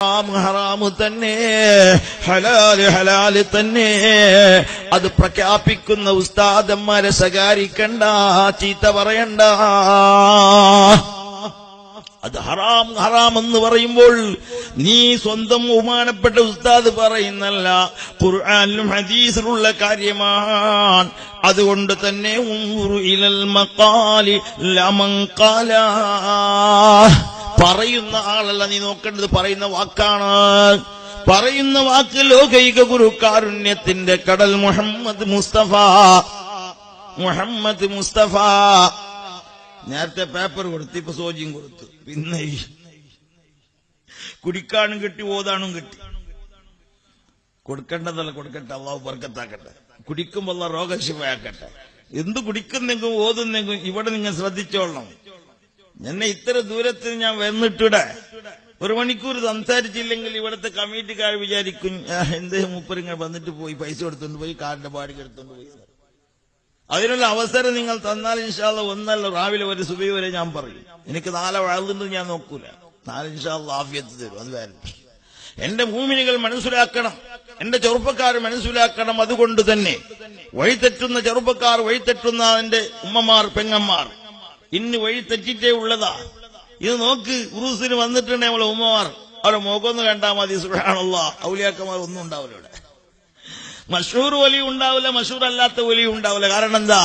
ഹറാമ് തന്നെ, ഹലാല് ഹലാല് തന്നെ. അത് പ്രഖ്യാപിക്കുന്ന ഉസ്താദന്മാരെ ശകാരിക്കണ്ട, ചീത്ത പറയണ്ട. അത് ഹറാം ഹറാം എന്ന് പറയുമ്പോൾ നീ സ്വന്തം ബഹുമാനപ്പെട്ട ഉസ്താദ് പറയുന്നല്ല, ഖുർആനിലും ഹദീസിലുള്ള കാര്യമാണ്. അതുകൊണ്ട് തന്നെ ഇലൽ മഖാലി ലമൻ ഖാല, പറയുന്ന ആളല്ല നീ നോക്കേണ്ടത്, പറയുന്ന വാക്കാണ്. പറയുന്ന വാക്ക് ലോകൈക ഗുരു കാരുണ്യത്തിന്റെ കടൽ മുഹമ്മദ് മുസ്തഫ. മുഹമ്മദ് മുസ്തഫ നേരത്തെ പേപ്പർ കൊടുത്തു, ഇപ്പൊ സോജിയും കൊടുത്തു. പിന്നെ കുടിക്കാനും കിട്ടി, ഓതാനും കിട്ടി. കൊടുക്കേണ്ടതല്ല, കൊടുക്കട്ടെ, അള്ളാഹു ബർക്കത്താക്കട്ടെ. കുടിക്കുമ്പോൾ അള്ളാഹു രോഗശിവയാക്കട്ടെ. എന്ത് കുടിക്കുന്നെങ്കും ഓതുന്നെങ്കും ഇവിടെ നിങ്ങൾ ശ്രദ്ധിച്ചോളണം. എന്നെ ഇത്ര ദൂരത്തിൽ ഞാൻ വന്നിട്ടിടെ 1 മണിക്കൂർ സംസാരിച്ചില്ലെങ്കിൽ ഇവിടുത്തെ കമ്മിറ്റിക്കാർ വിചാരിക്കും എന്തേ മൂപ്പരിങ്ങൾ വന്നിട്ട് പോയി, പൈസ എടുത്തോണ്ട് പോയി, കാറിന്റെ ബാടിക്ക് എടുത്തോണ്ട് പോയി. അതിനുള്ള അവസരം നിങ്ങൾ തന്നാൽ ഇൻഷാ അല്ലാഹ് ഒന്നല്ല, രാവിലെ ഒരു സുബഹി വരെ ഞാൻ പറയും. എനിക്ക് 4 വഅദുണ്ട്, ഞാൻ നോക്കൂല. 4 ഇൻഷാ അല്ലാഹ് ആഫിയത്ത് തരും. അത് വേറെ. എന്റെ മുഅ്മിനുകൾ മനസ്സിലാക്കണം, എന്റെ ചെറുപ്പക്കാർ മനസ്സിലാക്കണം. അതുകൊണ്ട് തന്നെ വഴിതെറ്റുന്ന ചെറുപ്പക്കാർ, വഴിതെറ്റുന്ന എന്റെ ഉമ്മമാർ, പെങ്ങന്മാർ, ഇന്ന് വഴി തെറ്റിട്ടേ ഉള്ളതാ. ഇത് നോക്ക്, ഉറൂസിന് വന്നിട്ടുണ്ട് നമ്മളെ ഉമ്മമാർ, അവരെ മുഖമൊന്ന് കണ്ടാൽ മതി. സുബ്ഹാനല്ലാഹ്, ഔലിയാക്കന്മാർ ഒന്നും ഉണ്ടാവില്ല ഇവിടെ. മഷൂർ വലി ഉണ്ടാവില്ല, മഷൂർ അല്ലാത്ത വലി ഉണ്ടാവില്ല. കാരണം എന്താ?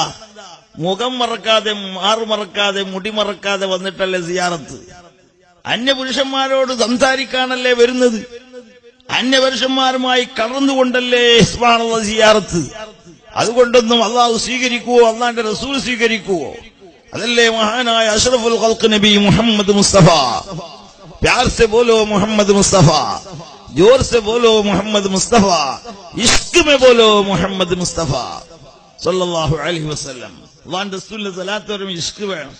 മുഖം മറക്കാതെ, മാറു മറക്കാതെ, മുടി മറക്കാതെ വന്നിട്ടല്ലേ സിയാറത്ത്. അന്യപുരുഷന്മാരോട് സംസാരിക്കാനല്ലേ വരുന്നത്, അന്യപുരുഷന്മാരുമായി കടന്നുകൊണ്ടല്ലേ സുബ്ഹാനല്ലാഹ് സിയാറത്ത്. അതുകൊണ്ടൊന്നും അള്ളാഹു സ്വീകരിക്കുവോ, അള്ളാന്റെ റസൂൽ സ്വീകരിക്കുവോ? അതല്ലേ മഹാനായ അഷ്റഫുൽ ഖൽഖ് നബി മുഹമ്മദ് മുസ്തഫ. प्यार से बोलो मोहम्मद मुस्तफा, जोर से बोलो मोहम्मद मुस्तफा, इश्क में बोलो मोहम्मद मुस्तफा സല്ലല്ലാഹു അലൈഹി വസല്ലം. അല്ലാഹുവിന്റെ റസൂലിന്റെ സ്വലാത്ത് പറയുമ്പോൾ ഇഷ്ക് വേണം.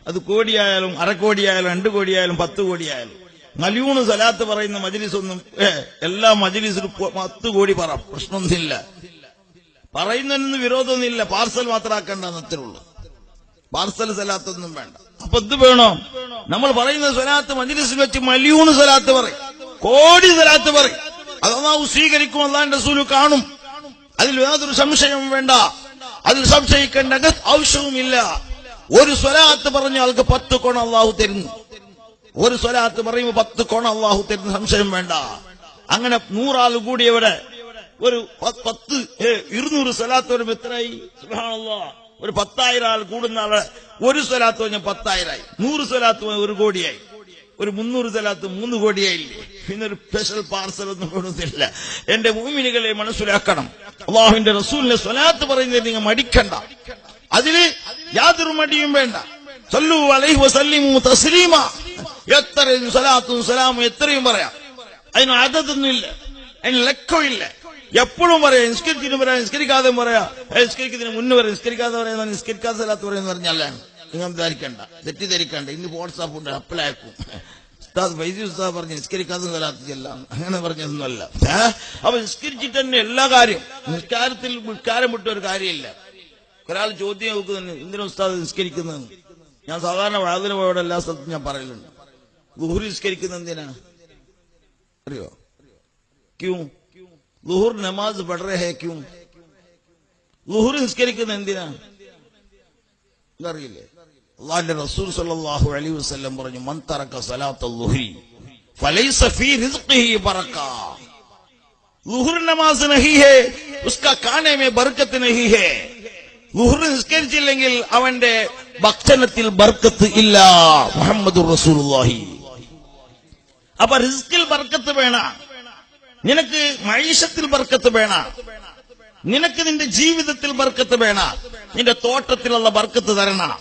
അത് കോടിയായാലും, 1/2 കോടിയായാലും, 2 കോടിയായാലും, 10 കോടിയായാലും. മലയൂണ് സ്വലാത്ത് പറയുന്ന മജ്ലിസ് ഒന്നും, എല്ലാ മജ്ലിസിലും 10 കോടി പറ, പ്രശ്നമൊന്നുമില്ല. പറയുന്നതിനൊന്നും വിരോധമൊന്നുമില്ല. പാർസൽ മാത്രമാക്കേണ്ടെന്ന് അത്രേ ഉള്ളൂ. പാർസൽ സ്വലാത്തൊന്നും വേണ്ട. അപ്പൊ എന്ത് വേണോ? നമ്മൾ പറയുന്ന സ്വലാത്ത് മജ്ലിസിൽ വെച്ച് മലിയൂണ് സ്വലാത്ത് പറയും, കോടി സ്വലാത്ത് പറയും. അത് അല്ലാഹു സ്വീകരിക്കും, അല്ലാഹുവിന്റെ റസൂൽ കാണും. അതിൽ യാതൊരു സംശയവും വേണ്ട, അതിൽ സംശയിക്കേണ്ട ആവശ്യവുമില്ല. ഒരു സ്വലാത്ത് പറഞ്ഞ ആൾക്ക് 10 കോണ അല്ലാഹു തരുന്നു. ഒരു സ്വലാത്ത് പറയുമ്പോൾ 10 കോണ അല്ലാഹു തരുന്ന സംശയം വേണ്ട. അങ്ങനെ 100 ആൾ കൂടിയവിടെ ഒരു 200 സ്വലാത്ത് വരുമ്പോൾ എത്രയായി? സുബ്ഹാനല്ലാഹ്. ഒരു 10,000 ആൾ കൂടുന്ന ആളെ ഒരു സ്വലാത്ത് പറഞ്ഞ 10,000 100 സ്വലാത്ത് 1 കോടിയായി. ഒരു 300 സ്വലാത്ത് 3 കോടിയായില്ലേ? പിന്നെ ഒരു സ്പെഷ്യൽ പാർസൽ ഒന്നും കൊടുത്തില്ല. എന്റെ മുഅ്മിനുകളെ മനസ്സിലാക്കണം, അല്ലാഹുവിന്റെ റസൂലിന്റെ സ്വലാത്ത് പറയുന്നത് നിങ്ങൾ മടിക്കണ്ട. അതില് യാതൊരു മടിയും വേണ്ട. സല്ലു അലൈഹി വസല്ലിമു തസ്ലീമ. എത്രയും സ്വലാത്തും സലാമും എത്രയും പറയാം. അതിന് അദദൊന്നുമില്ല, അതിന് ലക്കമില്ല. എപ്പോഴും പറയാം. നിസ്കരിച്ചിട്ട് പറയാം, നിസ്കരിക്കാതെ പറയാം, നിസ്കരിക്കുന്നതിന് മുന്നേ പറയാം, നിസ്കരിക്കാതെ പറയുന്ന നിസ്കരിക്കാതെ സ്വലാത്ത് പറയുന്ന പറഞ്ഞല്ലാണ്. നിങ്ങൾ ധരിക്കണ്ട, തെറ്റിദ്ധരിക്കണ്ട. ഇന്ന് വാട്സാപ്പ് ഉണ്ട്, അപ്പലാക്കും. ഉസ്താദ് വൈദ്യ ഉസ്താദ് പറഞ്ഞ് നിസ്കരിക്കാതെ സ്വലാത്ത് ചെല്ലാം, അങ്ങനെ പറഞ്ഞതൊന്നുമല്ല. അപ്പൊ നിസ്കരിച്ചിട്ട് തന്നെ എല്ലാ കാര്യം. നിസ്കാരത്തിൽ വിൽക്കാരം വിട്ട ഒരു കാര്യമില്ല. ഒരാൾ ചോദ്യം നോക്കുന്നുണ്ട്, എന്തിനാ ഉസ്താദ് നിസ്കരിക്കുന്നത്? ഞാൻ സാധാരണ വാതിന് പോയോടെ എല്ലാ സ്ഥലത്തും ഞാൻ പറയലുണ്ട്, ളുഹൂർ നിസ്കരിക്കുന്നത് എന്തിനാ അറിയോ? ക്യൂ ളുഹൂർ നമാസ് പഠ രഹേ ക്യൂ? ളുഹൂർ നിസ്കരിക്കുന്നത് എന്തിനാ അറിയില്ലേ? അല്ലാഹുവിന്റെ റസൂൽ സല്ലല്ലാഹു അലൈഹി വസല്ലം പറഞ്ഞു, മൻ തറക സലാത്തുൽ ളുഹ്രി ഫലൈസ ഫീ റിസ്ഖിഹി ബറക. ളുഹൂർ നമാസ് നഹി ഹേ, ഉസ്കാ ഖാനെ മേ ബർക്കത്ത് നഹി ഹേ. ളുഹൂർ നിസ്കരിച്ചില്ലെങ്കിൽ അവന്റെ ഭക്ഷണത്തിൽ ബർക്കത്ത് ഇല്ല. മുഹമ്മദുർ റസൂലുള്ളാഹി. അപ്പൊ റിസ്കിൽ ബർക്കത്ത് വേണം, നിനക്ക് മഈശത്തിൽ ബർക്കത്ത് വേണം, നിനക്ക് നിന്റെ ജീവിതത്തിൽ ബർക്കത്ത് വേണം, നിന്റെ തോട്ടത്തിലുള്ള ബർക്കത്ത് തരണം,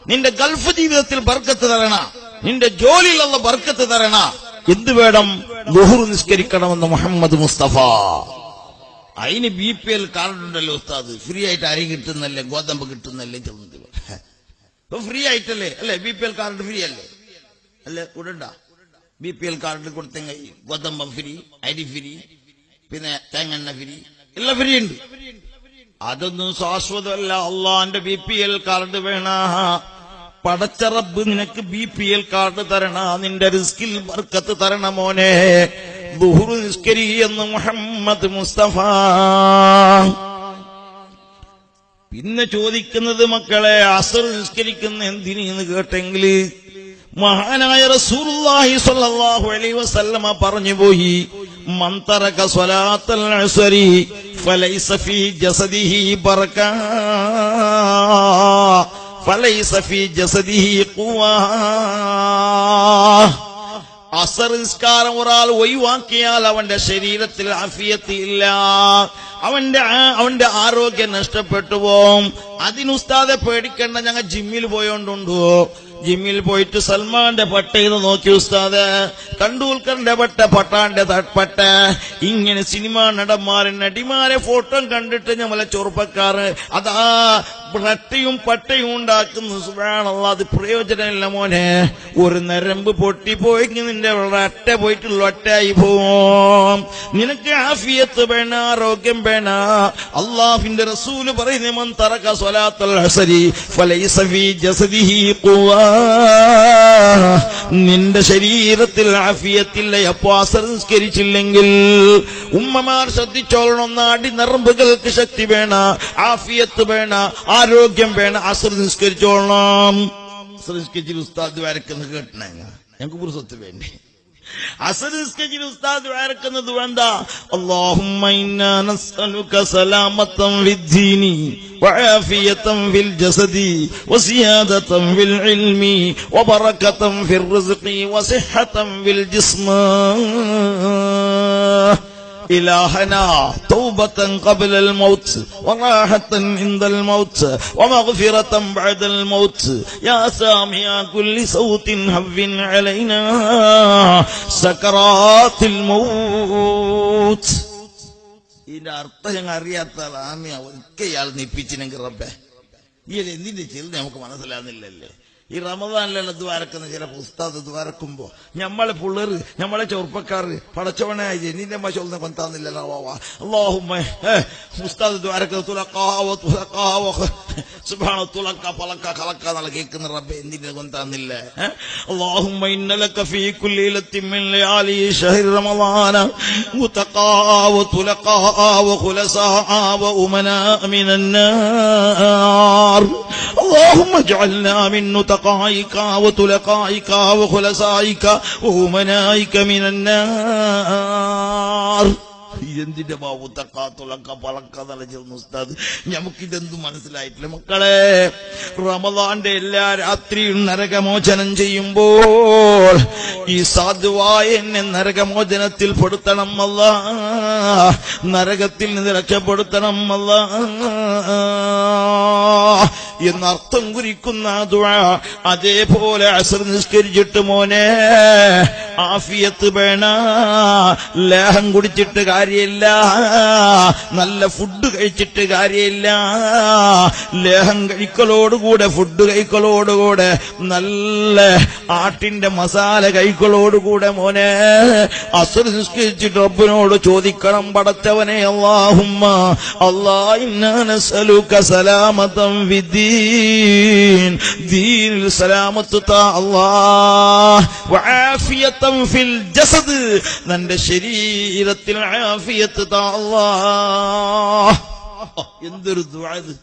നിന്റെ ഗൾഫ് ജീവിതത്തിൽ ബർക്കത്ത് തരണം, നിന്റെ ജോലിയിലുള്ള ബർക്കത്ത് തരണം. എന്ത് വേണം? ളുഹൂർ നിസ്കരിക്കണമെന്ന് മുഹമ്മദ് മുസ്തഫ. അതിന് BPL കാർഡ് ഉണ്ടല്ലോ ഉസ്താദ്, ഫ്രീ ആയിട്ട് അരി കിട്ടുന്നല്ലേ, ഗോതമ്പ് കിട്ടുന്നല്ലേ? ഇപ്പൊ ഫ്രീ ആയിട്ടല്ലേ അല്ലേ? BPL കാർഡ് ഫ്രീ അല്ലേ? അല്ലേ? ഉടണ്ട BPL കാർഡ് കൊടുത്തെങ്കിൽ ഗോതമ്പ് ഫ്രീ, അരി ഫ്രീ, പിന്നെ തേങ്ങെണ്ണ ഫ്രീ, എല്ലാം ഫ്രീ ഉണ്ട്. അതൊന്നും ശാശ്വതമല്ല. അള്ളാന്റെ BPL കാർഡ് വേണ, പടച്ച റബ്ബ് നിനക്ക് BPL കാർഡ് തരണ, നിന്റെ റിസ്കിൽ ബർക്കത്ത് തരണ മോനെ. ദുഹ്ർ നിസ്കരി എന്ന് മുഹമ്മദ് മുസ്തഫ. പിന്നെ ചോദിക്കുന്നത് മക്കളെ, അസ്ർ നിസ്കരിക്കുന്ന എന്തിനെന്ന് കേട്ടെങ്കിൽ മഹാനായ റസൂലുള്ളാഹി സ്വല്ലല്ലാഹു അലൈഹി വസല്ലമ പറഞ്ഞുപോയി, മൻ തറക സ്വലാത്തൽ അസ്രി ഫലൈസ ഫീ ജസദിഹി ബറക ഫലൈസ ഫീ ജസദിഹി ഖുവാ. അസ്ർ നിസ്കാരം ഒരാൾ ഒഴിവാക്കിയാൽ അവന്റെ ശരീരത്തിൽ ആഫിയത്ത് ഇല്ല, അവന്റെ ആരോഗ്യം നഷ്ടപ്പെട്ടു പോവും. അതിനുസ്താദെ പേടിക്കണ്ട, ഞങ്ങൾ ജിമ്മിൽ പോയോണ്ടുണ്ടോ? ജിമ്മിൽ പോയിട്ട് സൽമാന്റെ പട്ടയെന്ന് നോക്കി ഉസ്താദ്, കണ്ടൂൽക്കറിന്റെ പട്ട, പട്ടാന്റെ പട്ട, ഇങ്ങനെ സിനിമാ നടിമാരെ ഫോട്ടോ കണ്ടിട്ട് നമ്മളെ ചെറുപ്പക്കാര് അതാ പട്ടയും ഉണ്ടാക്കുന്നു. സുബ്ഹാനല്ലാഹ്, അത് പ്രയോജനമില്ല മോനെ. ഒരു നരമ്പ് പൊട്ടിപ്പോയെങ്കിൽ നിന്റെ അറ്റ പോയിട്ട് ഒറ്റയായി പോവും. നിനക്ക് ആഫിയത്ത് വേണ, ആരോഗ്യം വേണ. അല്ലാഹുവിന്റെ റസൂല് പറയുന്നു, മൻ തറക സ്വലാത്തൽ അസ്രി ഫലൈസ ഫീ ജസദിഹി ഖുവാ. നിന്റെ ശരീരത്തിൽ ആഫിയത്തില്ല. എപ്പോ അസ്ർ നിസ്കരിച്ചില്ലെങ്കിൽ ഉമ്മമാർ ശ്രദ്ധിച്ചോളണം, നാടി നരമ്പുകൾക്ക് ശക്തി വേണ, ആഫിയത്ത് വേണ, ആരോഗ്യം വേണം. അസ്ർ നിസ്കരിച്ചോളണം. അസ്ർ നിസ്കരിച്ചിട്ട് ഉസ്താദ് വരക്കുന്ന കേട്ടണേ, ഞങ്ങൾക്ക് പുരുഷത്ത് വേണ്ടി. അസ്ർ നിസ്കരിച്ചിട്ട് ഉസ്താദ് വരക്കുന്നത് വേണ്ട. അല്ലാഹുമ്മ ഇന്നാ നസ്അലുക സലാമത്തൻ ഫിദ്ദീനി വആഫിയതൻ ഫിൽ ജസദി വസിയാദതൻ ഫിൽ ഇൽമി വബറകതൻ ഫിർ റിസ്ഖി വസിഹ്ഹതൻ ഫിൽ ജിസ്മി. إلهنا توبة قبل الموت وراحة عند الموت ومغفرة بعد الموت يا سامع كل صوت هون علينا سكرات الموت. ഇതിന്റെ അർത്ഥം ഞങ്ങൾ അറിയാത്ത ആമി ഒക്കെ ഇയാൾ നിപ്പിച്ചിനെങ്കിൽ റബ്ബേ, ഈ എന്തിന്റെ ചെയ്ത് നമുക്ക് മനസ്സിലാകുന്നില്ലല്ലേ. ഈ റമദാനിലുള്ള ദ്വാരക്കുന്ന ചില ഉസ്താദ് ദ്വാരക്കുമ്പോ ഞമ്മളെ പിള്ളേര്, ഞമ്മളെ ചെറുപ്പക്കാര് പടച്ചവനെ ജനീന്റെ മശോലിനെ കൊണ്ടാന്നില്ലല്ലോ. അല്ലാഹുമ്മ ഉസ്താദ് ദ്വാരക്കുന്ന സുബ്ഹാന തുലക്ക പലക്ക ഖലക്ക എന്നുള്ള കേൾക്കുന്ന റബ്ബെ എന്തിനെ കൊണ്ടാന്നില്ല. അല്ലാഹുമ്മ ഇന്നലക ഫീ കുല്ലി ലൈലത്തിൻ മിൻ ലയാലി ശഹ്രി റമളാന മുതഖാ വ തുലഖാ വ ഖുലസാ വ ഉമനാ മിനൻ നാർ. اللهم اجعلنا من نتقائك وتلقائك وخلصائك وأمنائك من النار. ഇതെന്തിന്റെ ബാബുത്തക്കാത്തുളക്ക പളക്കാന്നല്ല ചെന്ന ഉസ്താദ്, ഞമ്മക്കിതെന്തും മനസ്സിലായിട്ടില്ല മക്കളെ. റമദാന്റെ എല്ലാ രാത്രിയും നരകമോചനം ചെയ്യുമ്പോൾ ഈ സാധുവായ എന്നെ നരകമോചനത്തിൽ പെടുത്തണം അല്ലാ, നരകത്തിൽ നിന്ന് രക്ഷപ്പെടുത്തണം അല്ലാ എന്നർത്ഥം കുറിക്കുന്ന ദുആ. അതേപോലെ അസ്ർ നിസ്കരിച്ചിട്ട് മോനെ ആഫിയത്ത് വേണ, ലേഹം കുടിച്ചിട്ട് കാര്യമില്ല, നല്ല ഫുഡ് കഴിച്ചിട്ട് കാര്യമില്ല. ലേഹം കഴിക്കലോടുകൂടെ, ഫുഡ് കഴിക്കലോടുകൂടെ, നല്ല ആട്ടിന്റെ മസാല കഴിക്കലോടുകൂടെ മോനെ അസ്ർ നിസ്കരിച്ചിട്ട് റബ്ബിനോട് ചോദിക്കണം, പടച്ചവനെ അല്ലാഹുമ്മ അല്ലാ ഇന്നാ നസ്അലുക സലാമതൻ ഫിദ്ദീൻ, ദീനിൽ സലാമത്ത് താ അല്ലാഹ്, വആഫിയതൻ ഫിൽ ജസദ്, നിന്റെ ശരീരത്തിൽ ആഫിയത്ത് താ അല്ലാഹ്. എന്തൊരു ദുആ ഇത്!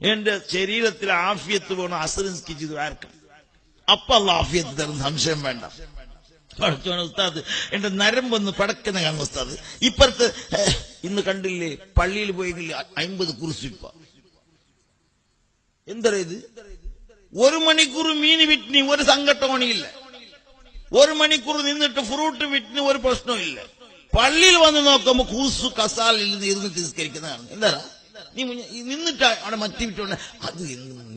എന്റെ ശരീരത്തിൽ ആഫിയത്ത് വേണം, അസ്ർ നിസ്കരിച്ച് ദുആർക്കണം. അപ്പൊ അല്ലാഹ് ആഫിയത്ത് തരുന്ന സംശയം വേണ്ട. പഠിച്ചോണ ഉസ്താദ്, എന്റെ നരമ്പൊന്ന് പടക്കുന്ന കാണും ഉസ്താദ്. ഇപ്പുറത്ത് ഇന്ന് കണ്ടില്ലേ, പള്ളിയിൽ പോയെങ്കിൽ 50 കുറിച്ചിപ്പ. എന്താ ഇത്? 1 മണിക്കൂർ മീൻ വിറ്റിന് ഒരു സംഘട്ടോണിയില്ല, 1 മണിക്കൂർ നിന്നിട്ട് ഫ്രൂട്ട് വിറ്റിന് ഒരു പ്രശ്നമില്ല. പള്ളിയിൽ വന്ന് നോക്കുമ്പോ കൂസു കസാലിൽ നിന്ന് ഇരുന്നിട്ട് നിസ്കരിക്കുന്നതാണ്. എന്താ നീ നിന്നിട്ട് അവിടെ മറ്റി വിറ്റോണ്ട് അത്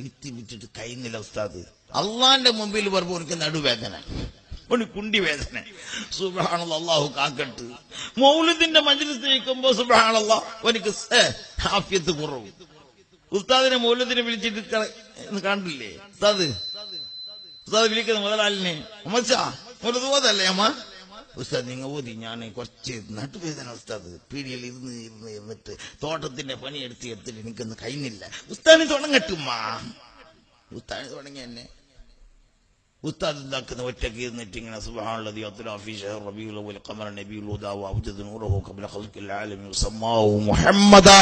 നിറ്റി വിറ്റിട്ട് കഴിയുന്നില്ല ഉസ്താദ്. അള്ളാന്റെ മുമ്പിൽ പറയുമ്പോ എനിക്ക് നടുവേദന, കുണ്ടി വേദന. സുബ്ഹാനല്ലാഹ്, അല്ലാഹു കാക്കട്ട്. മൗലിദിന്റെ മജ്ലിസ് നിൽക്കുമ്പോ സുബ്ഹാനല്ലാഹ് എനിക്ക് ആഫിയത്ത് കുറവ്. ഉസ്താദിനെ മൗലിദിനെ വിളിച്ചിട്ട് കണ്ടില്ലേ ഉസ്താദ് വിളിക്കുന്ന മുതലാളിനെ, അമ്മച്ചാ മൗലിദ് ഓതല്ലേ അമ്മ? ഉസ്താദ് നിങ്ങൾ ഓതി, ഞാൻ കുറച്ച് നടുവേദന ഉസ്താദ്, പീടിയിൽ ഇരുന്നിട്ട് തോട്ടത്തിന്റെ പണിയെടുത്തിട്ട് എനിക്കൊന്ന് കഴിഞ്ഞില്ല. ഉസ്താദിന് തുടങ്ങട്ടുമ്മാ, ഉസ്താദ് തുടങ്ങി എന്നെ ഉസ്താദ് എന്താക്കുന്ന ഒറ്റയ്ക്ക് ഇരുന്നിട്ട് ഇങ്ങനെ സുബ്ഹാനല്ലദി അത്ലാ ഫീ ശഹ്ർ റബീഉൽ അവ്വൽ ഖമറ നബിയുൽ ഹുദാ വഅബ്ജദ നൂറഹു ഖബ്ല ഖൽഖിൽ ആലമി വസമ്മാഹു മുഹമ്മദാ.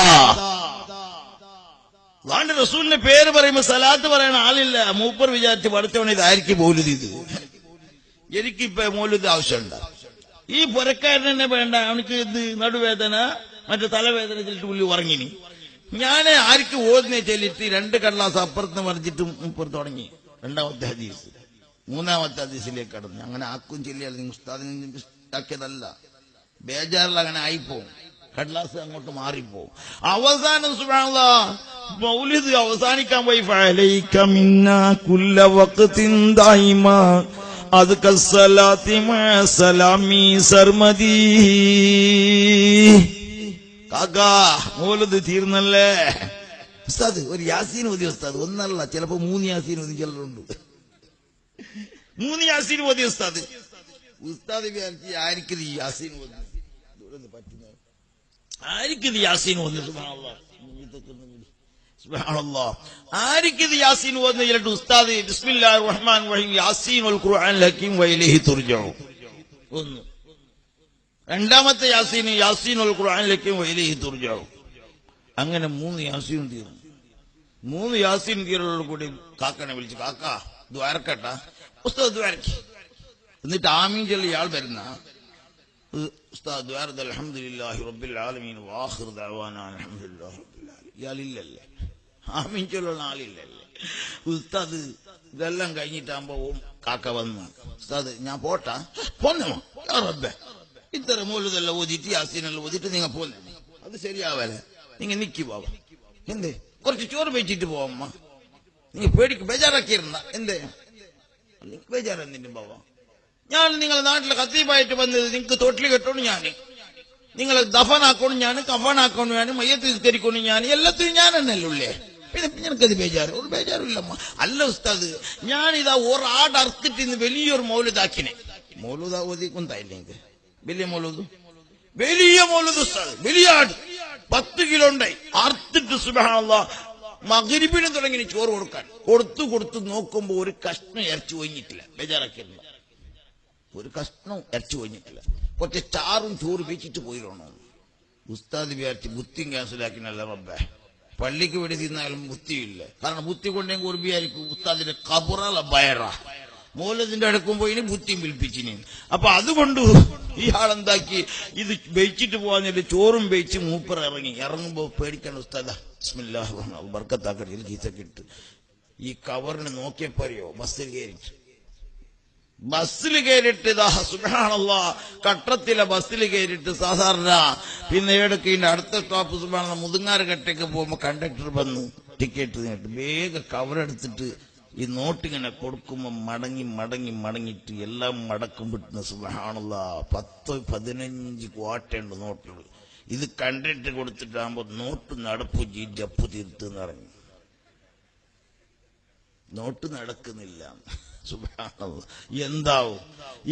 അല്ലാഹുവിന്റെ റസൂലിന്റെ പേര് പറയുമ്പോൾ സലാത്ത് പറയാൻ ആളില്ല. മൂപ്പർ വിചാരിച്ച് പഠിച്ചവനെ ഇതായിരിക്കും മൗലിദ്. ഇത് എനിക്കിപ്പോ മൗലിദ് ആവശ്യമുണ്ട്. ഈ പുരക്കാരൻ തന്നെ വേണ്ട, അവനക്ക് ഇത് നടുവേദന മറ്റേ തലവേദന ചെല്ലിട്ട് പുള്ളി ഉറങ്ങിനി. ഞാൻ ആർക്ക് ഓതിനെ ചെല്ലിട്ട് 2 കടലാസ് അപ്പുറത്ത് മറിച്ചിട്ട് മൂപ്പർ തുടങ്ങി. 2ാമത്തെ ഹദീസ് 3ാമത്തെ ഹദീസിലേക്ക് കടന്നു. അങ്ങനെ ആക്കും ചെല്ലിയാൽ നിങ്ങൾ ഉസ്താദിനെ ഉണ്ടാക്കിയതല്ല, ബേജാറിൽ അങ്ങനെ ആയിപ്പോവും, കടലാസ് അങ്ങോട്ട് മാറിപ്പോവും. അവസാനം സുബ്ഹാനല്ലാഹ് മൗലിദ് അവസാനിക്കാൻ പോയി ഫഅലൈക മിന്നാ കുല്ല വഖ്തിൻ ദായിമാ അദ്കസ്സലാത്തി മഅസലാമി സർമദി. കാക്കാ മൗലിദ് തീർന്നല്ലേ ഉസ്താദ്? ഒരു യാസീൻ ഓതി ഉസ്താദ്, ഒന്നല്ല ചിലപ്പോ 3 യാസീൻ ഓതി ചിലരുണ്ട്. 3 യാസീൻ ഓതി ഉസ്താദ്. ഉസ്താദ് വിചാരിച്ച് ആർക്കിത് യാസീൻ ഓതി പറ്റുന്നത്, ആർക്കിത് യാസീൻ ഓതി? സുബ്ഹാനല്ലാഹ്, ആർക്കിത് യാസീൻ ഓതി ചിലട്ട് ഉസ്താദ് ബിസ്മില്ലാഹിർ റഹ്മാനിർ റഹീം യാസീനുൽ ഖുർആനിൽ ഹകീം വഇലൈഹി തുർജഊ. 1. 2ാമത്തെ യാസീൻ യാസീനുൽ ഖുർആനിൽ ഹകീം വഇലൈഹി തുർജഊ. അങ്ങനെ 3 യാസീൻ തീർന്നു. 3 യാസീൻ തീരലോട് കൂടി കാക്കനെ വിളിച്ചു, കാക്ക ദ്വാരക്കട്ട ഉസ്താദ് ദ്വാരക്ക്. എന്നിട്ട് ആമീൻ ചൊല്ലി ഇയാൾ വരുന്ന ഉസ്താദ് ദ്വാരത്ത് അൽഹംദുലില്ലാഹി റബ്ബിൽ ആലമീൻ വആഖിറു ദഅവാനാ അൽഹംദുലില്ലാഹി റബ്ബിൽ ആലമീൻ. ഇയാളില്ലല്ലേ, ആമീൻ ചൊല്ലുന്ന ആളില്ലല്ലേ. ഉസ്താദ് ഇതെല്ലാം കഴിഞ്ഞിട്ടാകുമ്പോ കാക്ക വന്നു, ഉസ്താദ് ഞാൻ പോട്ടാ? പോന്നോ റബ്ബേ, ഇത്ര മൗലിദെല്ലാം ഓതിയിട്ട് യാസീനെല്ലാം ഓതിയിട്ട് നിങ്ങൾ പോന്നെ, അത് ശരിയാവല്ലേ, നിങ്ങൾ നിക്കി പോവാ. എന്തേ കുറച്ച് ചോറ് വെച്ചിട്ട് പോവമ്മ, നിങ്ങൾ പേടിക്ക് ബേജാറാക്കിയിരുന്ന എന്തേ നിങ്ങൾക്ക് ബേജാറെന്തിനും പോവാ. ഞാൻ നിങ്ങളെ നാട്ടിലെ ഖത്തീബായിട്ട് വന്നത് നിങ്ങൾക്ക് തൊട്ടിൽ കെട്ടോണ്ട് ഞാൻ, നിങ്ങളെ ദഫനാക്കോണ്ട് ഞാൻ, കഫനാക്കോണ്ട് ഞാൻ, മയ്യത്ത് നിസ്കരിക്കൊണ്ട് ഞാൻ, എല്ലാത്തിനും ഞാൻ തന്നെയല്ലേ. പിന്നെ ഞങ്ങൾക്കത് ബേജാറ്? ഒരു ബേജാറില്ലമ്മ. അല്ല ഉസ്താദ്, ഞാനിതാ ഒരാട് അറുത്തിട്ട് ഇന്ന് വലിയൊരു മൗലിദാക്കിനെ. മൗലൂദ ഓതിക്കൊണ്ടായില്ലേ എനിക്ക്? വലിയ മൗലൂദ്, വലിയ മൗലൂദ് ഉസ്താദ്, വലിയ ആട് 10 കിലോ ഉണ്ടായി. അറുത്തിട്ട് സുബ്ഹാനല്ലാഹ് മഗ്രിബിന് തുടങ്ങി ചോറ് കൊടുക്കാൻ കൊടുത്തു നോക്കുമ്പോ ഒരു കഷ്ണം ഇറച്ചി ഒഴിഞ്ഞിട്ടില്ല. ബേജാറാക്കിയില്ല, ഒരു കഷ്ണം ഇറച്ചി ഒഴിഞ്ഞിട്ടില്ല. കുറച്ച് ചാറും ചോറ് വെച്ചിട്ട് പോയിരണോ. ഉസ്താദ് വിചാരിച്ച് ബുദ്ധിയും ക്യാൻസലാക്കിനല്ല റബ്ബേ, പള്ളിക്ക് വേണ്ടി തിന്നാലും ബുദ്ധിയില്ല. കാരണം ബുദ്ധി കൊണ്ടെങ്കിൽ ഒരു വിചാരിക്കും ഉസ്താദിന്റെ കബറല ബയറ മൗലദിന്റെ അടുക്കുമ്പോ ഇനി ബുദ്ധിയും പിൽപ്പിച്ചിനി. അപ്പൊ അതുകൊണ്ട് ഇയാളെന്താക്കി, ഇത് വെച്ചിട്ട് പോകാന്നില്ല, ചോറും വെച്ച് മൂപ്പർ ഇറങ്ങുമ്പോ പേടിക്കണം ഉസ്താദ ബിസ്മില്ലാഹിർ റഹ്മാനിർ റഹീം ബർക്കത്താക്കട്ടെ ഗീസൊക്കെ ഇട്ട് ഈ കവറിന് നോക്കിയപ്പോയോ ബസ്സിൽ കയറിയിട്ട് ഇതാ സുബ്ഹാനല്ലാഹ് കട്ടത്തിലെ ബസ്സിൽ കയറിയിട്ട് സാധാരണ പിന്നെ ഇടയ്ക്ക് അടുത്ത സ്റ്റോപ്പ് സുബ്ഹാനല്ലാഹ് മുതുങ്ങാറുകട്ടേക്ക് പോകുമ്പോ കണ്ടക്ടർ വന്ന് ടിക്കറ്റ് നേട്ട് വേഗം കവറെടുത്തിട്ട് ഈ നോട്ടിങ്ങനെ കൊടുക്കുമ്പോ മടങ്ങിയിട്ട് എല്ലാം മടക്കും വിട്ടുന്ന സുബ്ഹാനല്ലാഹ് 10-15 ക്വാർട്ടുണ്ട് നോട്ടുകൾ. ഇത് കണ്ടിട്ട് കൊടുത്തിട്ടാകുമ്പോ നോട്ട് നടപ്പു ജപ്പ് തീർത്തെന്ന് പറഞ്ഞു. നോട്ട് നടക്കുന്നില്ല. സുബ്ഹാനല്ലാഹ്, എന്താവും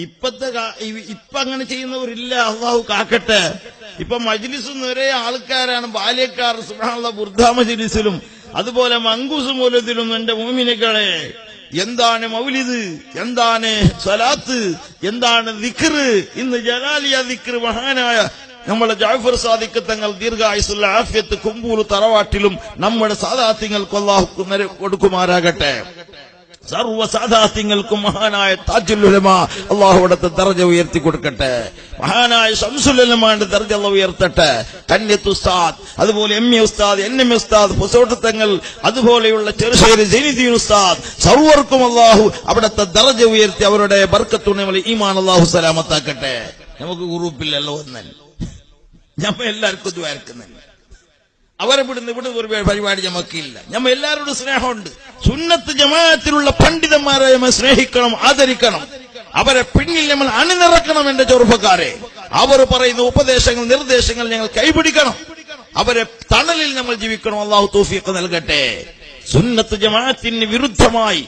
ഇപ്പൊ അങ്ങനെ ചെയ്യുന്നവരില്ല, അള്ളാഹു കാക്കട്ടെ. ഇപ്പൊ മജ്ലിസിൽ ഒരേ ആൾക്കാരാണ് ബാല്യക്കാർ. സുബ്ഹാനല്ലാഹ്, ബുർദ മജ്ലിസിലും അതുപോലെ മങ്കൂസ് മൗലിദിലും എന്റെ മുഅ്മിനീങ്ങളെ എന്താണ് മൗലിദ്, എന്താണ് സ്വലാത്ത്, എന്താണ് ദിക്ർ. ഇന്ന് ജലാലിയ ദിക്ർ മഹാനായ നമ്മുടെ ജഅഫർ സാദിഖ് തങ്ങൾ ദീർഘായുസ്സുള്ള ആഫിയത്ത് കുമ്പൂർ തറവാട്ടിലും നമ്മുടെ സാദാത്യങ്ങൾക്ക് അല്ലാഹു കൊടുക്കുമാറാകട്ടെ. സർവ്വസാദാത്യങ്ങൾക്കും മഹാനായ താജുൽ ഉലമ അല്ലാഹു അവിടുത്തെ ദർജ ഉയർത്തി കൊടുക്കട്ടെ. മഹാനായ ശംസുൽ ഉലമാന്റെ ദർജ അല്ലാഹു ഉയർത്തട്ടെ. കന്യത്ത് ഉസ്താദ്, അതുപോലെ MA ഉസ്താദ്, NM ഉസ്താദ്, പൊസോട്ട് തങ്ങൾ, അതുപോലെയുള്ള ചെറുശ്ശേരി സൈനുദ്ദീൻ ഉസ്താദ്, സർവർക്കും അല്ലാഹു അവിടുത്തെ ദർജ ഉയർത്തി അവരുടെ ബർക്കത്തുണ ഈമാൻ അല്ലാഹു സലാമത്താക്കട്ടെ. നമുക്ക് ഗ്രൂപ്പില്ലല്ലോ ഒന്നൻ, ഞമ്മ എല്ലാവർക്കും ദ്വാരക്കുന്നില്ല. അവരെ ഇവിടുന്ന് ഒരു പരിപാടി നമുക്കില്ല. ഞമ്മ എല്ലാവരോടും സ്നേഹമുണ്ട്. സുന്നത്ത് ജമാഅത്തിലുള്ള പണ്ഡിതന്മാരെ നമ്മൾ സ്നേഹിക്കണം, ആദരിക്കണം. അവരെ പിന്നിൽ നമ്മൾ അണിനിറക്കണം. എന്റെ ചെറുപ്പക്കാരെ, അവർ പറയുന്ന ഉപദേശങ്ങൾ നിർദ്ദേശങ്ങൾ ഞങ്ങൾ കൈപിടിക്കണം. അവരെ തണലിൽ നമ്മൾ ജീവിക്കണം. അല്ലാഹു തൗഫീഖ് നൽകട്ടെ. സുന്നത്ത് ജമാഅത്തിന് വിരുദ്ധമായി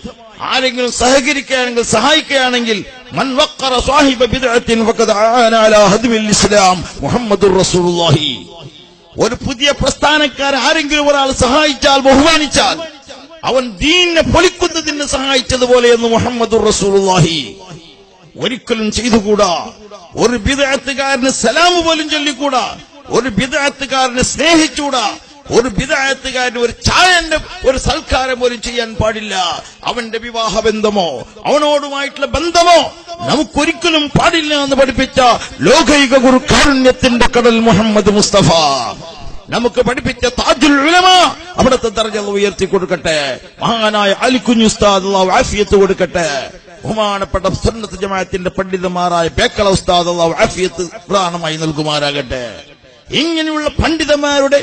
ആരെങ്കിലും സഹകരിക്കുകയാണെങ്കിൽ സഹായിക്കുകയാണെങ്കിൽ മൻ വഖറ സാഹിബ ബിദ്അത്തിൻ ഫഖദ് ആന അലാ ഹദ്മിൽ ഇസ്ലാം മുഹമ്മദുർ റസൂലുള്ളാഹി. ഒരു പുതിയ പ്രസ്ഥാനക്കാരെ ആരെങ്കിലും ഒരാൾ സഹായിച്ചാൽ, ബഹുമാനിച്ചാൽ, അവൻ ദീനിനെ പൊളിക്കുന്നതിന് സഹായിച്ചതുപോലെ എന്ന് മുഹമ്മദുർ റസൂലുള്ളാഹി ഒരിക്കലും ചെയ്തുകൂടാ. ഒരു ബിദ്അത്തുകാരന് സലാം പോലും ചൊല്ലിക്കൂടാ, ഒരു ബിദ്അത്തുകാരനെ സ്നേഹിച്ചൂടാ, ഒരു ബിദ്അത്തുകാരന് ഒരു ചായന്റെ ഒരു സൽക്കാരം പോലും ചെയ്യാൻ പാടില്ല. അവന്റെ വിവാഹ ബന്ധമോ അവനോടുമായിട്ടുള്ള ബന്ധമോ നമുക്കൊരിക്കലും പാടില്ല എന്ന് പഠിപ്പിച്ച ലോകൈക ഗുരു കാരുണ്യത്തിന്റെ കടൽ മുഹമ്മദ് മുസ്തഫ നമുക്ക് പഠിപ്പിച്ച താജുൽ ഉലമ, അവിടുത്തെ ദർജ ഉയർത്തി കൊടുക്കട്ടെ. മഹാനായ അലിക്കുഞ്ഞ് ഉസ്താദ് അല്ലാഹു ആഫിയത്ത് കൊടുക്കട്ടെ. ബഹുമാനപ്പെട്ട സുന്നത്ത് ജമാഅത്തിന്റെ പണ്ഡിതന്മാരായ ബേക്കള ഉസ്താദ് അല്ലാഹു ആഫിയത്ത് പ്രധാനമായി നൽകുമാറാകട്ടെ. ഇങ്ങനെയുള്ള പണ്ഡിതന്മാരുടെ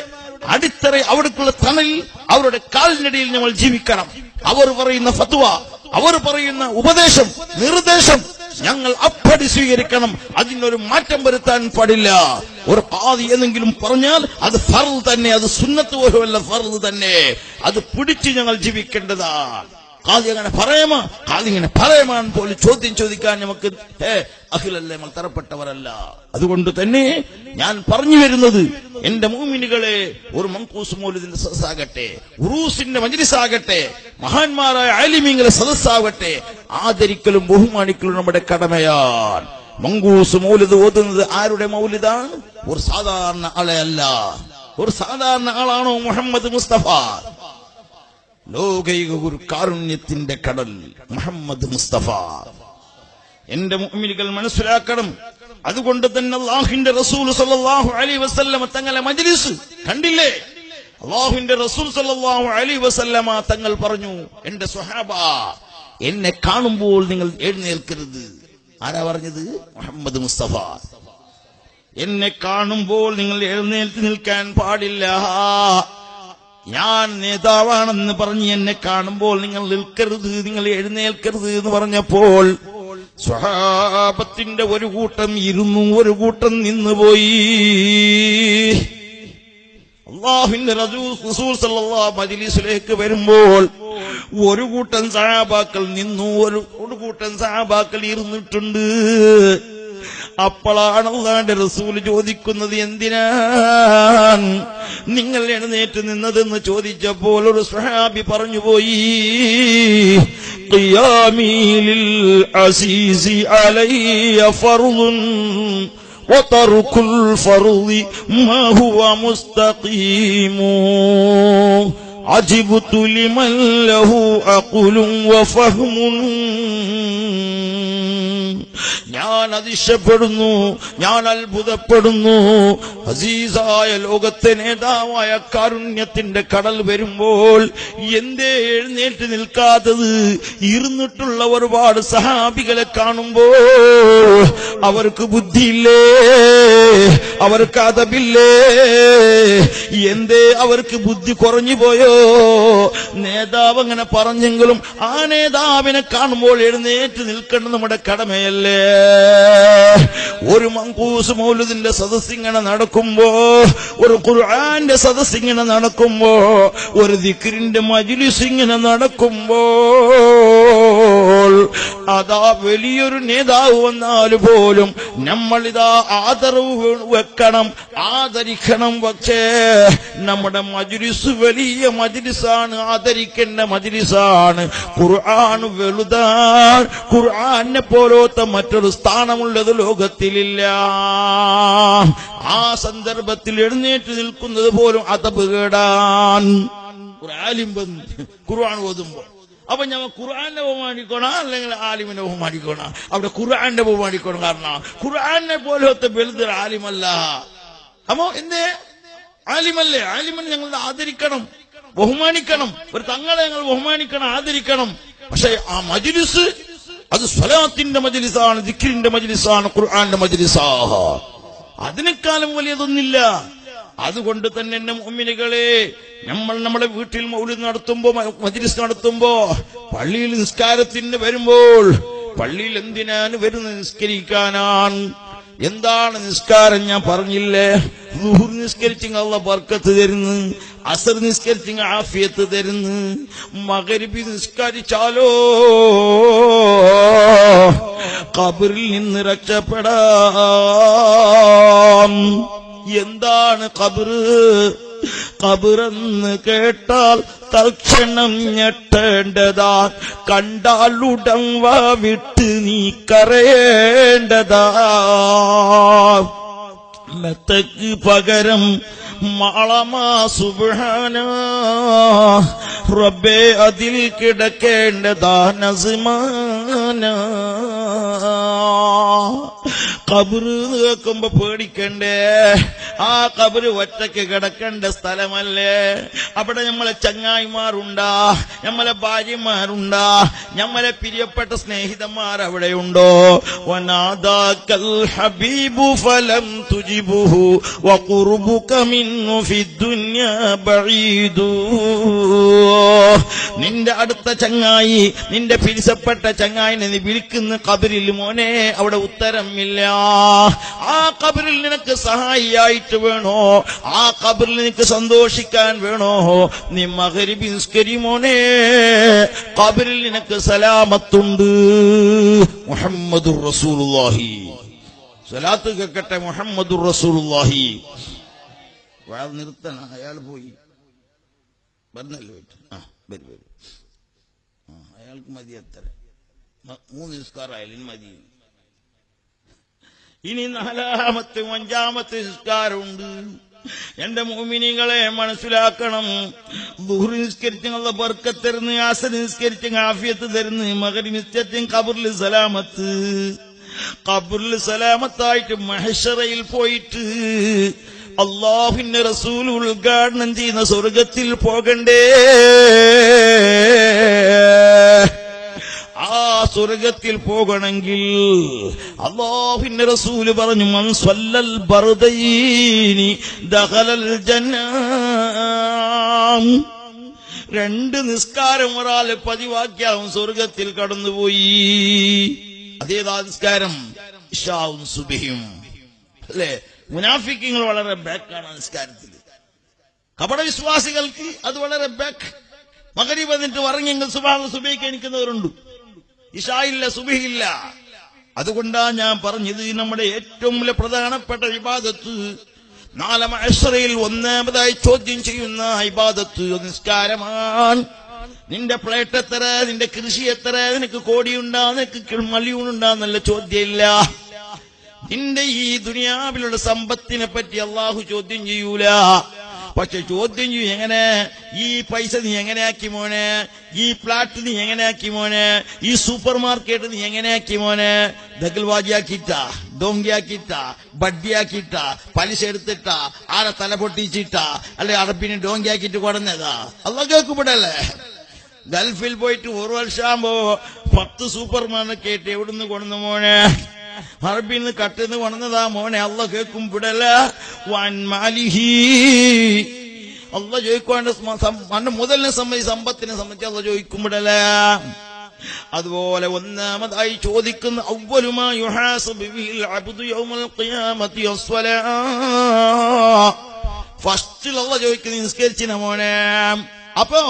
അടിത്തറ, അവർക്കുള്ള തണലിൽ, അവരുടെ കാലിനടിയിൽ നമ്മൾ ജീവിക്കണം. അവർ പറയുന്ന ഫത്വ, അവർ പറയുന്ന ഉപദേശം, നിർദ്ദേശം ഞങ്ങൾ അപ്പടി സ്വീകരിക്കണം. അതിനൊരു മാറ്റം വരുത്താൻ പാടില്ല. ഒരു ഖാദി എന്നെങ്കിലും പറഞ്ഞാൽ അത് ഫർദ് തന്നെ, അത് സുന്നത്ത് പോലുമല്ല, ഫർദ് തന്നെ. അത് പിടിച്ച് ഞങ്ങൾ ജീവിക്കേണ്ടതാണ്. ഖാദി അങ്ങനെ പറയാമോ, ഖാദി ഇങ്ങനെ പറയാൻ പോലും ചോദ്യം ചോദിക്കാൻ നമുക്ക് അഖിലല്ലേ, നമ്മൾ തരപ്പെട്ടവരല്ല. അതുകൊണ്ട് തന്നെ ഞാൻ പറഞ്ഞു വരുന്നത്, എന്റെ മുഅ്മിനുകളെ, ഒരു മങ്കൂസ് മൗലിദിന്റെ സദസ്സാകട്ടെ, ഉറൂസിന്റെ മജ്ലിസാകട്ടെ, മഹാന്മാരായ ആലിമീങ്ങളുടെ സദസ്സാകട്ടെ, ആദരിക്കലും ബഹുമാനിക്കലും നമ്മുടെ കടമയാണ്. മങ്കൂസ് മൗലിദ് ഓതുന്നത് ആരുടെ മൗലിദാണ്? ഒരു സാധാരണ ആളെ അല്ല. ഒരു സാധാരണ ആളാണോ മുഹമ്മദ് മുസ്തഫ? ലോകൈക ഗുരു കാരുണ്യത്തിന്റെ കടൽ മുഹമ്മദ് മുസ്തഫ. എന്റെ മുഅ്മിനുകൾ മനസ്സിലാക്കണം. അതുകൊണ്ട് തന്നെ അല്ലാഹുവിന്റെ റസൂൽ സല്ലല്ലാഹു അലൈഹി വസല്ലമ തങ്ങളെ മജ്ലിസ് കണ്ടില്ലേ? അല്ലാഹുവിന്റെ റസൂൽ സല്ലല്ലാഹു അലൈഹി വസല്ലമ തങ്ങൾ പറഞ്ഞു, എന്റെ സ്വഹാബ, എന്നെ കാണുമ്പോൾ നിങ്ങൾ എഴുന്നേൽക്കരുത്. ആരാ പറഞ്ഞത്? മുഹമ്മദ് മുസ്തഫ. എന്നെ കാണുമ്പോൾ നിങ്ങൾ എഴുന്നേൽത്ത് നിൽക്കാൻ പാടില്ല. ഞാൻ നേതാവാണെന്ന് പറഞ്ഞ് എന്നെ കാണുമ്പോൾ നിങ്ങൾ നിൽക്കരുത്, നിങ്ങൾ എഴുന്നേൽക്കരുത് എന്ന് പറഞ്ഞപ്പോൾ സ്വഹാബത്തിന്റെ ഒരു കൂട്ടം ഇരുന്നു, ഒരു കൂട്ടം നിന്നുപോയി. അല്ലാഹുവിന്റെ റസൂൽ സല്ലല്ലാഹു മജ്ലിസിലേക്ക് വരുമ്പോൾ ഒരു കൂട്ടം സഹാബാക്കൾ നിന്നു, ഒരു കൂട്ടം സഹാബാക്കൾ ഇരുന്നിട്ടുണ്ട്. അപ്പോഴാണ് അല്ലാഹുവിന്റെ റസൂൽ ചോദിക്കുന്നത്, എന്തിനാണ് നിങ്ങൾ എഴുന്നേറ്റ് നിന്നതെന്ന് ചോദിച്ചപ്പോൾ ഒരു സ്വഹാബി പറഞ്ഞുപോയി, ഖിയാമി ലിൽ അസീസി അലയ്യ ഫർളുൻ വതർകുൽ ഫർളി മാ ഹുവ മുസ്തഖീമു അജിബ്തു ലിമൻ ലഹു അഖ്ലുൻ വഫഹ്മുൻ. ഞാൻ അതിശയപ്പെടുന്നു, ഞാൻ അത്ഭുതപ്പെടുന്നു. അസീസായ ലോകത്തെ നേതാവായ കാരുണ്യത്തിന്റെ കടൽ വരുമ്പോൾ എന്തേ എഴുന്നേറ്റ് നിൽക്കാത്തത്? ഇരുന്നിട്ടുള്ള ഒരുപാട് സഹാബികളെ കാണുമ്പോൾ അവർക്ക് ബുദ്ധിയില്ലേ, അവർക്ക് അതബില്ലേ? എന്തേ അവർക്ക് ബുദ്ധി കുറഞ്ഞു പോയോ? നേതാവ് അങ്ങനെ പറഞ്ഞെങ്കിലും ആ നേതാവിനെ കാണുമ്പോൾ എഴുന്നേറ്റ് നിൽക്കേണ്ടത് നമ്മുടെ കടമയല്ലേ? ഒരു മങ്കൂസ് മൗലിദിന്റെ സദസ്സിങ്ങനെ നടക്കുമ്പോ, ഒരു ഖുർആന്റെ സദസ്സിങ്ങനെ നടക്കുമ്പോ, ഒരു ദിക്റിന്റെ മജ്ലിസ് ഇങ്ങനെ നടക്കുമ്പോൾ, അതാ വലിയൊരു നേതാവ് വന്നാൽ പോലും നമ്മളിതാ ആദരവ് വെക്കണം, ആദരിക്കണം. പക്ഷേ നമ്മുടെ മജ്ലിസ് വലിയ മജ്ലിസാണ്, ആദരിക്കേണ്ട മജ്ലിസാണ്. ഖുർആൻ വലുതാണ്. ഖുർആനെ പോലത്തെ മറ്റൊരു സ്ഥാനമുള്ളത് ലോകത്തിലില്ല. ആ സന്ദർഭത്തിൽ എഴുന്നേറ്റ് നിൽക്കുന്നത് പോലും അതബ് കേടാൻ. ആലിം ഖുർആൻ ഓതുമ്പോ അപ്പൊ ഞമ്മ ഖുർആനെ ബഹുമാനിക്കണം, അല്ലെങ്കിൽ ആലിമിനെ ബഹുമാനിക്കണം. അവിടെ ഖുർആനെ ബഹുമാനിക്കണം. കാരണം ഖുർആനെ പോലത്തെ വലുത് ആലിമല്ല. അപ്പോ എന്തേ ആലിമല്ലേ? ആലിമിനെ ഞങ്ങൾ ആദരിക്കണം, ബഹുമാനിക്കണം. ഒരു തങ്ങളെ ഞങ്ങൾ ബഹുമാനിക്കണം, ആദരിക്കണം. പക്ഷെ ആ മജ്ലിസ് അത് സ്വലാത്തിന്റെ മജ്ലിസാണ്, ദിക്റിന്റെ മജ്ലിസാണ്, ഖുർആന്റെ മജ്ലിസാണ്. അതിനേക്കാളും വലിയതൊന്നില്ല. അതുകൊണ്ട് തന്നെ എന്റെ മുഅ്മിനുകളെ, നമ്മൾ നമ്മുടെ വീട്ടിൽ മൗലിദ് നടത്തുമ്പോ, മജ്ലിസ് നടത്തുമ്പോ, പള്ളിയിൽ നിസ്കാരത്തിന് വരുമ്പോൾ, പള്ളിയിൽ എന്തിനാണ് വരുന്നത്? നിസ്കരിക്കാനാണ്. എന്താണ് നിസ്കാരം? ഞാൻ പറഞ്ഞില്ലേ, ളുഹുർ നിസ്കരിച്ചെങ്കിൽ അല്ലാഹ് ബർക്കത്ത് തരുന്നു, അസർ നിസ്കരിച്ചെങ്കിൽ ആഫിയത്ത് തരുന്നു, മഗ്രിബ് നിസ്കരിച്ചാലോ ഖബറിൽ നിന്ന് രക്ഷപ്പെടാം. എന്താണ് ഖബർ? ഖബറെന്ന് കേട്ടാൽ തൽക്ഷണം ഞെട്ടേണ്ടതാ, കണ്ടാലുടൻ വാവിട്ട് നീ കരയേണ്ടതാ. മെത്തക്ക് പകരം മാളമാ സുബ്ഹാനാ, റബ്ബേ അതിൽ കിടക്കേണ്ടതാ നസ്മാനാ. ഖബറ് കേൾക്കുമ്പോ പേടിക്കണ്ടേ? ആ ഖബറ് ഒറ്റയ്ക്ക് കിടക്കേണ്ട സ്ഥലമല്ലേ? അവിടെ നമ്മളെ ചങ്ങായിമാരുണ്ടാ, നമ്മളെ ഭാര്യമാരുണ്ടാ, നമ്മളെ പ്രിയപ്പെട്ട സ്നേഹിതന്മാർ അവിടെയുണ്ടോ? വനാദാകൽ ഹബീബു ഫലം തുജിബുഹു വഖുർബുക മിൻഹു ഫിദ്ദുനിയാ ബഈദു. നിന്റെ അടുത്ത ചങ്ങായി, നിന്റെ പിരിസപ്പെട്ട ചങ്ങായിനെ നീ വിളിക്കുന്ന ഖബറിൽ മോനെ അവിടെ ഉത്തരമില്ല. ആ ഖബറിൽ നിനക്ക് സഹായിയായിട്ട് വേണോ? ആ ഖബറിൽ നിനക്ക് സന്തോഷിക്കാൻ വേണോ? നീ മഗ്രിബ് നിസ്കരി മോനെ, ഖബറിൽ നിനക്ക് സലാമത്തുണ്ട്. മുഹമ്മദുർ റസൂലുള്ളാഹി. സലാത്ത് കേൾക്കട്ടെ. മുഹമ്മദുർ റസൂലുള്ളാഹി. നിർത്തണ, അയാൾ പോയി പറഞ്ഞല്ലോ. വരും. അയാൾക്ക് മതി അത്ര 3 നിസ്കാരമായാലും മതി. ഇനി 4ാമത്തെ 5ാമത്തെ നിസ്കാരമുണ്ട്. എന്റെ മുഅ്മിനീങ്ങളെ മനസ്സിലാക്കണം. ദുഹ്ർ നിസ്കരിച്ച് അല്ലാഹു ബർക്കത്ത് തരുന്നു, അസ്ർ നിസ്കരിച്ച് ആഫിയത്ത് തരുന്നു, മഗ്രിബ് നിസ്കരിച്ച് ഖബറിൽ സലാമത്ത്. ഖബറിൽ സലാമത്തായിട്ട് മഹ്ശറയിൽ പോയിട്ട് അല്ലാഹുവിന്റെ റസൂൽ ഉദ്ഘാടനം ചെയ്യുന്ന സ്വർഗത്തിൽ പോകണ്ടേ? ആ സ്വർഗത്തിൽ പോകണമെങ്കിൽ അല്ലാഹുവിന്റെ റസൂൽ പറഞ്ഞു, മൻ സ്വല്ലൽ ബർദൈനി ദഖലൽ ജന്ന. 2 നിസ്കാരം ഒരാൾ പതിവാക്കിയാവും സ്വർഗത്തിൽ കടന്നുപോയി. അതേതാ നിസ്കാരം? ഇശാഉം സുബ്ഹിയും അല്ലേ? മുനാഫിക്കുകൾ വളരെ ബാക്കാണ് നിസ്കാരത്തിൽ. കപടവിശ്വാസികൾക്ക് അത് വളരെ ബാക്ക്. മഗ്രിബ് വന്നിട്ട് ഉറങ്ങിയെങ്കിൽ സുബ്ഹിക്ക് എണീക്കുന്നവരുണ്ട്. ഇശായില്ല, സുബ്ഹിയില്ല. അതുകൊണ്ടാ ഞാൻ പറഞ്ഞത്, നമ്മുടെ ഏറ്റവും പ്രധാനപ്പെട്ട ഇബാദത്ത് 4 മഅ്ശറയിൽ 1ാമതായി ചോദ്യം ചെയ്യുന്ന ഇബാദത്ത് നിസ്കാരമാണ്. നിന്റെ പ്ലേറ്റ് എത്ര, നിന്റെ കൃഷി എത്ര, നിനക്ക് കോടിയുണ്ടാ, നിനക്ക് മല്യൂണുണ്ടാ എന്നുള്ള ചോദ്യമില്ല. നിന്റെ ഈ ദുനിയാവിലുള്ള സമ്പത്തിനെ പറ്റി അള്ളാഹു ചോദ്യം ചെയ്യൂല. പക്ഷെ ചോദ്യം ചെയ്യും, എങ്ങനെ ഈ പൈസ നീ എങ്ങനെയാക്കി മോനെ, ഈ ഫ്ലാറ്റ് നീ എങ്ങനെയാക്കി മോനെ, ഈ സൂപ്പർ മാർക്കറ്റ് നീ എങ്ങനെയാക്കി മോനെ, ദഗൽവാജിയാക്കിട്ടാ, ഡോങ്കിയാക്കിട്ടാ, ബഡ്ഡിയാക്കിട്ടാ, പലിശ എടുത്തിട്ടാ, ആരെ തല പൊട്ടിച്ചിട്ടാ, അല്ലെ അറബിനെ ഡോങ്കിയാക്കിട്ട് കൊടുന്നതാ? അള്ളാഹ് കേൾക്കുമ്പോഴല്ലേ? ഗൾഫിൽ പോയിട്ട് 1 വർഷമാകുമ്പോ 10 സൂപ്പർ മാർക്കറ്റ് എവിടുന്ന് കൊണ്ടുവന്നു മോനെ? അറബിൽ നിന്ന് കട്ടിന്ന് കൊണ്ടുവന്നതാ മോനെ. അള്ളാഹ് കേൾക്കുമ്പോഴല്ല വൻമാലിഹി അള്ളാഹ് ചോദിക്കുവാണ്ട് മുതലിനെ സംബന്ധിച്ച്, സമ്പത്തിനെ സംബന്ധിച്ച് അള്ളാഹ് ചോദിക്കുമ്പോഴല്ല. അതുപോലെ 1ാമതായി ചോദിക്കുന്ന അവ്വലുമാ യുഹാസബു ബിഹിൽ അബ്ദു യൗമൽ ഖിയാമത്തി അസ്സലാ. ഫസ്റ്റിൽ അള്ളാഹ് ചോദിക്കുന്ന നിസ്കരിച്ചിന മോനെ. അപ്പോ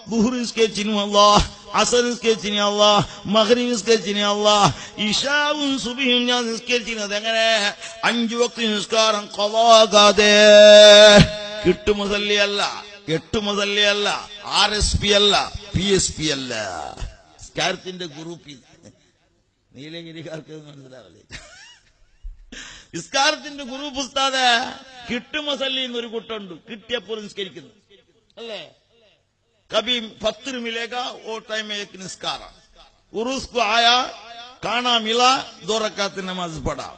ദുഹ്ർ നിസ്കരിച്ചിനു അള്ളാഹ്, അസർ നിസ്കരിച്ചിനി അള്ളാഹ്, മഗ്രിബ് നിസ്കരിച്ചിനി അള്ളാഹ്, ഇശാവും സുബ്ഹിയും ഞാൻ നിസ്കരിച്ചിരുന്നത് എങ്ങനെ? 5 വക്ത് നിസ്കാരം ഖളാകാതെ. കിട്ടുമുസല്ലിയല്ല, 8 മുസല്ലിയല്ല, RSP അല്ല, PSP അല്ല. നിസ്കാരത്തിന്റെ ഗ്രൂപ്പിൽ നീലഗിരിക്കാർക്ക് മനസ്സിലാവില്ലേ? നിസ്കാരത്തിന്റെ ഗ്രൂപ്പ് ഉസ്താദേ, കിട്ടുമുസല്ലി എന്നൊരു കൂട്ടുണ്ട്. കിട്ടിയപ്പോൾ നിസ്കരിക്കുന്നു അല്ലേ? कभी पत्थर मिलेगा वो टाइम में एक निस्कारा, उरूस को आया, खाना मिला, 2 रकात नमाज पढ़ा.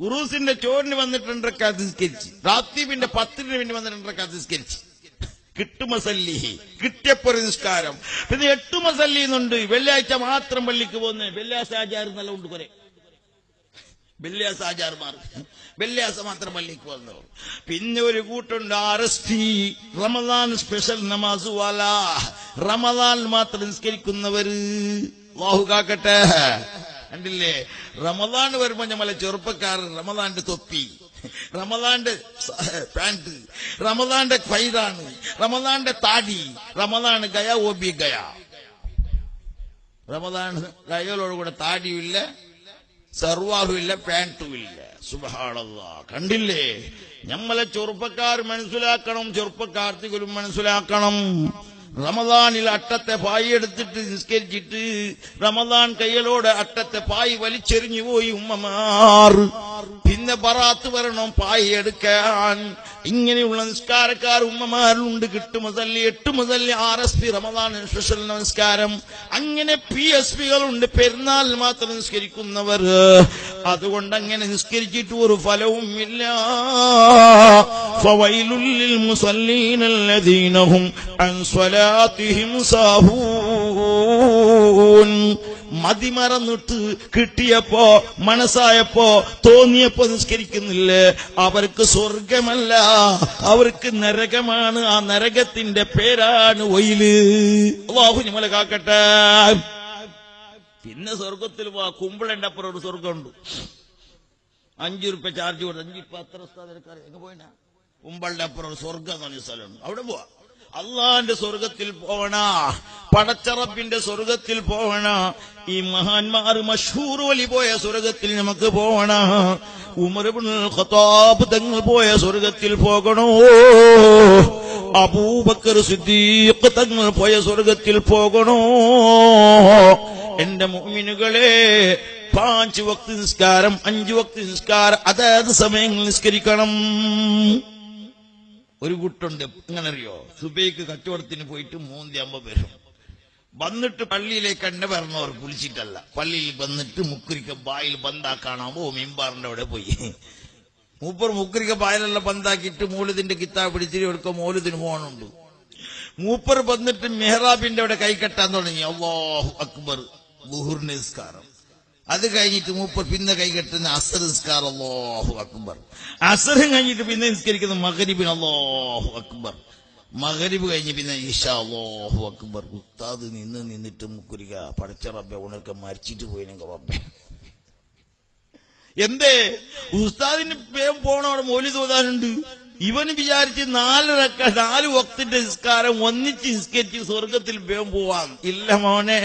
ഉറൂസിന്റെ ചോറിന് വന്നിട്ട് 2 റക്അത്ത് നിസ്കരിച്ചു. റാത്തീബിന്റെ 10ന് വേണ്ടി വന്നിട്ട് 2 റക്അത്ത് നിസ്കരിച്ചു. കിട്ടുമസല്ലി, കിട്ടിയപ്പൊരു നിസ്കാരം. പിന്നെ 8 മസല്ലി എന്നുണ്ട്. വെള്ളിയാഴ്ച മാത്രം പള്ളിക്ക് പോകുന്നത്. വെള്ളിയാഴ്ച ആചാരം നല്ല ഉണ്ട് കുറെ. വെള്ളിയാഴ്ച ആചാർമാർ വെള്ളിയാഴ്ച മാത്രം പള്ളിക്ക് വന്നവർ. പിന്നെ ഒരു കൂട്ടുണ്ട് RSP, റമദാൻ സ്പെഷ്യൽ നമാസ് വാല. റമദാൻ മാത്രം നിസ്കരിക്കുന്നവര്. അല്ലാഹു കാക്കട്ടെ. കണ്ടില്ലേ? റമദാൻ വരുമ്പോ നമ്മളെ ചെറുപ്പക്കാർ റമദാന്റെ തൊപ്പി, റമദാന്റെ പാന്റ്, റമദാന്റെ ഫൈറാണ്, റമദാന്റെ താടി, റമദാൻ ഗയ ഓബി ഗയ. റമദാൻ ഗയോടുകൂടെ താടിയുമില്ല, സർവാഹുമില്ല, പാന്റുമില്ല. സുബ്ഹാനല്ലാഹ്. കണ്ടില്ലേ? നമ്മളെ ചെറുപ്പക്കാർ മനസ്സിലാക്കണം, ചെറുപ്പക്കാർത്തികളും മനസ്സിലാക്കണം. റമദാനിൽ അട്ടത്തെ പായി എടുത്തിട്ട് നിസ്കരിച്ചിട്ട് റമദാൻ കയ്യലോടെ അട്ടത്തെ പായി വലിച്ചെറിഞ്ഞു പോയി ഉമ്മമാർ. പിന്നെ ബറാത്ത് വരണം പായി എടുക്കാൻ. ഇങ്ങനെയുള്ള നിസ്കാരക്കാർ ഉമ്മമാരിലുണ്ട്. 8 മുതൽ RSP റമദാൻ സ്പെഷ്യൽ നമസ്കാരം. അങ്ങനെ PSP കളുണ്ട്, പെരുന്നാൾ മാത്രം നിസ്കരിക്കുന്നവർ. അതുകൊണ്ട് അങ്ങനെ നിസ്കരിച്ചിട്ട് ഒരു ഫലവും ഇല്ല. ഫവൈലുൽ ലിൽ മുസല്ലീന അല്ലദീന ഹും അൻ സ്വലാത്തിഹിം സാഹൂൻ. മതിമറന്നിട്ട് കിട്ടിയപ്പോ മനസ്സായപ്പോ തോന്നിയപ്പോ നിസ്കരിക്കുന്നില്ലേ, അവർക്ക് സ്വർഗമല്ല, അവർക്ക് നരകമാണ്. ആ നരകത്തിന്റെ പേരാണ് വൈല്. അല്ലാഹു നമ്മളെ കാക്കട്ടെ. പിന്നെ സ്വർഗത്തിൽ പോവാ. കുമ്പിളന്റെ അപ്പുറം ഒരു സ്വർഗമുണ്ട്. 5 രൂപ ചാർജ് കൊടുത്ത് 5 ഇപ്പൊ അത്ര എങ്ങ പോയിനാ. കുമ്പളുടെ അപ്പുറം ഒരു സ്വർഗം എന്ന് പറഞ്ഞ സ്ഥലമുണ്ട്. അവിടെ പോവാ. അള്ളാന്റെ സ്വർഗത്തിൽ പോവണ, പടച്ചറപ്പിന്റെ സ്വർഗത്തിൽ പോവണ. ഈ മഹാന്മാർ മഷ്ഹൂർ വലി പോയ സ്വർഗത്തിൽ നമുക്ക് പോവണ. ഉമർ ഇബ്നുൽ ഖത്താബ് തങ്ങൾ പോയ സ്വർഗത്തിൽ പോകണോ? അബൂബക്കർ സിദ്ദീഖ് തങ്ങൾ പോയ സ്വർഗത്തിൽ പോകണോ? എന്റെ മുഅ്മിനുകളെ, 5 വക്ത് നിസ്കാരം, 5 വക്ത് നിസ്കാരം അതായത് സമയങ്ങളിൽ നിസ്കരിക്കണം. ഒരു കൂട്ടുണ്ട്, എങ്ങനെ അറിയോ? സുബൈക്ക് കച്ചവടത്തിന് പോയിട്ട് 3:50 വരും. വന്നിട്ട് പള്ളിയിലേക്ക് എന്നെ വരണവർ കുളിച്ചിട്ടല്ല, പള്ളിയിൽ വന്നിട്ട് മുക്കുരിക്ക ബായിൽ ബന്ധാക്കാണാമോ മിമ്പാറിന്റെ അവിടെ പോയി. മൂപ്പർ മുക്കുരിക്ക ബായിലെല്ലാം ബന്ധാക്കിയിട്ട് മൗലിദിന്റെ കിതാബ് പിടിച്ചിട്ട് എടുക്കുക. മൗലിദിന് പോകണുണ്ട്. മൂപ്പർ വന്നിട്ട് മെഹ്റാബിന്റെ അവിടെ കൈകെട്ടാൻ തുടങ്ങി. അല്ലാഹു അക്ബർ, ളുഹുർ നിസ്കാരം. അത് കഴിഞ്ഞിട്ട് മൂപ്പർ പിന്നെ കൈകെട്ടുന്ന അസർ നിസ്കാരം. അല്ലാഹു അക്ബർ. അസർ കഴിഞ്ഞിട്ട് പിന്നെ നിസ്കരിക്കുന്ന മഗ്രിബിന്. അല്ലാഹു അക്ബർ. മഗ്രിബ് കഴിഞ്ഞ് പിന്നെ ഇശാ. അല്ലാഹു അക്ബർ. ഉസ്താദ് നിന്നിട്ട് മുക്കുരിക പടച്ച റബ്ബെ ഉണർക്ക മരിച്ചിട്ട് പോയിനെങ്കിൽ റബ്ബെ. എന്തേ? ഉസ്താദിന് വേഗം പോണവിടെ മൗലിദ് ഓതാനുണ്ട്. ഇവന് വിചാരിച്ച് 4 വക്തിന്റെ നിസ്കാരം ഒന്നിച്ച് നിസ്കരിച്ച് സ്വർഗത്തിൽ വേഗം പോവാം. ഇല്ല മോനെ,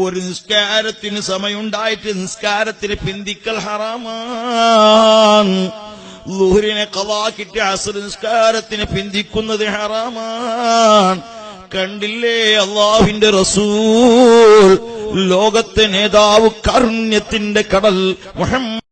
ഒരു നിസ്കാരത്തിന് സമയമുണ്ടായിട്ട് നിസ്കാരത്തിന് പിന്തിക്കൽ ഹറാമാണ്. ളുഹ്റിനെ ഖളാക്കിട്ട് അസ്ർ നിസ്കാരത്തിന് പിന്തിക്കുന്നത് ഹറാമാണ്. കണ്ടില്ലേ അല്ലാഹുവിന്റെ റസൂൽ, ലോകത്തെ നേതാവ്, കാരുണ്യത്തിന്റെ കടൽ മുഹമ്മദ്